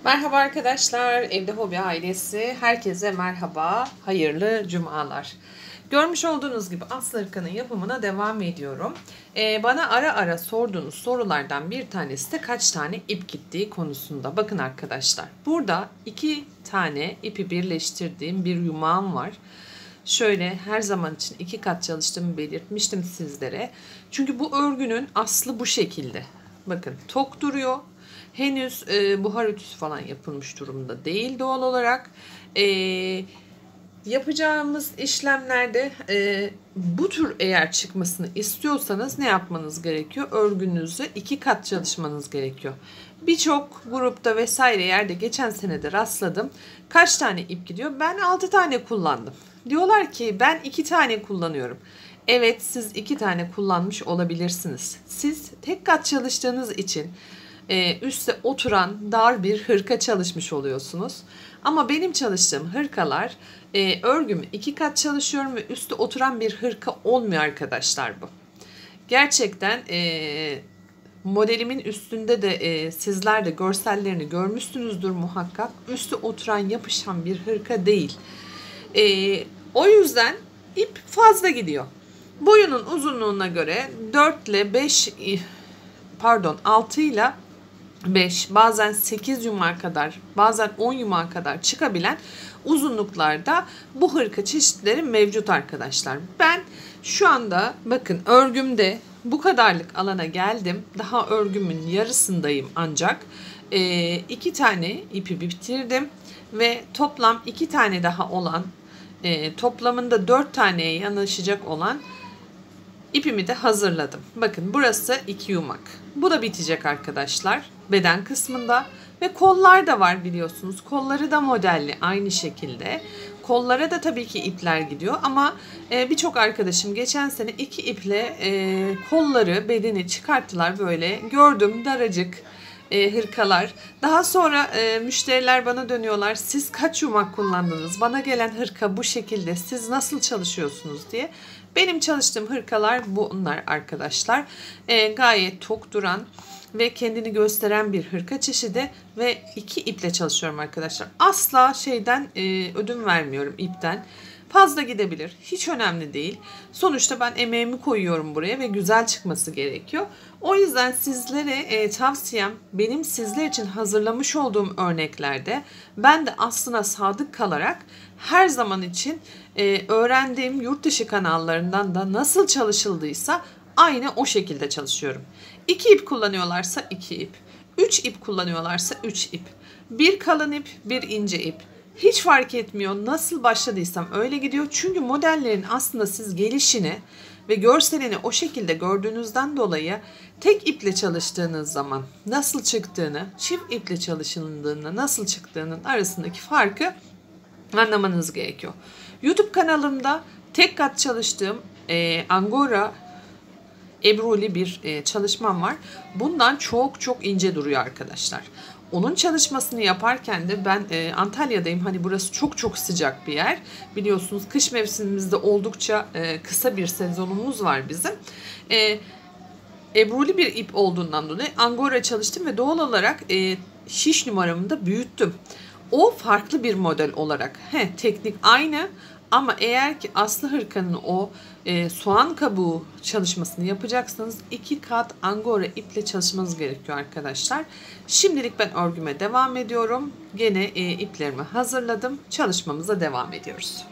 Merhaba arkadaşlar, Evde Hobi ailesi. Herkese merhaba, hayırlı cumalar. Görmüş olduğunuz gibi aslı hırkanın yapımına devam ediyorum. Bana ara ara sorduğunuz sorulardan bir tanesi de kaç tane ip gittiği konusunda. Bakın arkadaşlar, burada 2 tane ipi birleştirdiğim bir yumağım var. Şöyle her zaman için 2 kat çalıştığımı belirtmiştim sizlere. Çünkü bu örgünün aslı bu şekilde. Bakın tok duruyor. Henüz buhar ütüsü falan yapılmış durumda değil doğal olarak. Yapacağımız işlemlerde bu tür eğer çıkmasını istiyorsanız ne yapmanız gerekiyor? Örgünüzü 2 kat çalışmanız gerekiyor. Birçok grupta vesaire yerde geçen sene de rastladım. Kaç tane ip gidiyor? Ben 6 tane kullandım. Diyorlar ki ben 2 tane kullanıyorum. Evet, siz 2 tane kullanmış olabilirsiniz. Siz tek kat çalıştığınız için üste oturan dar bir hırka çalışmış oluyorsunuz. Ama benim çalıştığım hırkalar örgümü 2 kat çalışıyorum ve üste oturan bir hırka olmuyor arkadaşlar bu. Gerçekten modelimin üstünde de sizler de görsellerini görmüşsünüzdür muhakkak. Üste oturan yapışan bir hırka değil. O yüzden ip fazla gidiyor. Boyunun uzunluğuna göre 4 ile 5 6 ile 5 bazen 8 yumağa kadar bazen 10 yumağa kadar çıkabilen uzunluklarda bu hırka çeşitleri mevcut arkadaşlar. Ben şu anda bakın örgümde bu kadarlık alana geldim. Daha örgümün yarısındayım ancak 2 tane ipi bitirdim ve toplam 2 tane daha olan toplamında 4 taneye yanaşacak olan İpimi de hazırladım. Bakın burası 2 yumak. Bu da bitecek arkadaşlar. Beden kısmında. Ve kollar da var biliyorsunuz. Kolları da modelli aynı şekilde. Kollara da tabii ki ipler gidiyor. Ama birçok arkadaşım geçen sene 2 iple kolları, bedeni çıkarttılar böyle. Gördüm daracık hırkalar. Daha sonra müşteriler bana dönüyorlar. Siz kaç yumak kullandınız? Bana gelen hırka bu şekilde. Siz nasıl çalışıyorsunuz diye. Benim çalıştığım hırkalar bunlar arkadaşlar. Gayet tok duran ve kendini gösteren bir hırka çeşidi ve 2 iple çalışıyorum arkadaşlar. Asla şeyden ödün vermiyorum ipten. Fazla gidebilir. Hiç önemli değil. Sonuçta ben emeğimi koyuyorum buraya ve güzel çıkması gerekiyor. O yüzden sizlere tavsiyem benim sizler için hazırlamış olduğum örneklerde ben de aslına sadık kalarak her zaman için öğrendiğim yurt dışı kanallarından da nasıl çalışıldıysa aynı o şekilde çalışıyorum. 2 ip kullanıyorlarsa 2 ip. 3 ip kullanıyorlarsa 3 ip. Bir kalın ip, bir ince ip. Hiç fark etmiyor. Nasıl başladıysam öyle gidiyor. Çünkü modellerin aslında siz gelişini ve görselini o şekilde gördüğünüzden dolayı tek iple çalıştığınız zaman nasıl çıktığını, çift iple çalışıldığında nasıl çıktığının arasındaki farkı anlamanız gerekiyor. YouTube kanalımda tek kat çalıştığım Angora Ebruli bir çalışmam var. Bundan çok çok ince duruyor arkadaşlar. Onun çalışmasını yaparken de ben Antalya'dayım. Hani burası çok çok sıcak bir yer. Biliyorsunuz kış mevsimimizde oldukça kısa bir sezonumuz var bizim. Ebruli bir ip olduğundan dolayı Angora çalıştım ve doğal olarak şiş numaramı da büyüttüm. O farklı bir model olarak. Teknik aynı ama eğer ki aslı hırkanın o soğan kabuğu çalışmasını yapacaksanız 2 kat angora iple çalışmanız gerekiyor arkadaşlar. Şimdilik ben örgüme devam ediyorum. Gene iplerimi hazırladım. Çalışmamıza devam ediyoruz.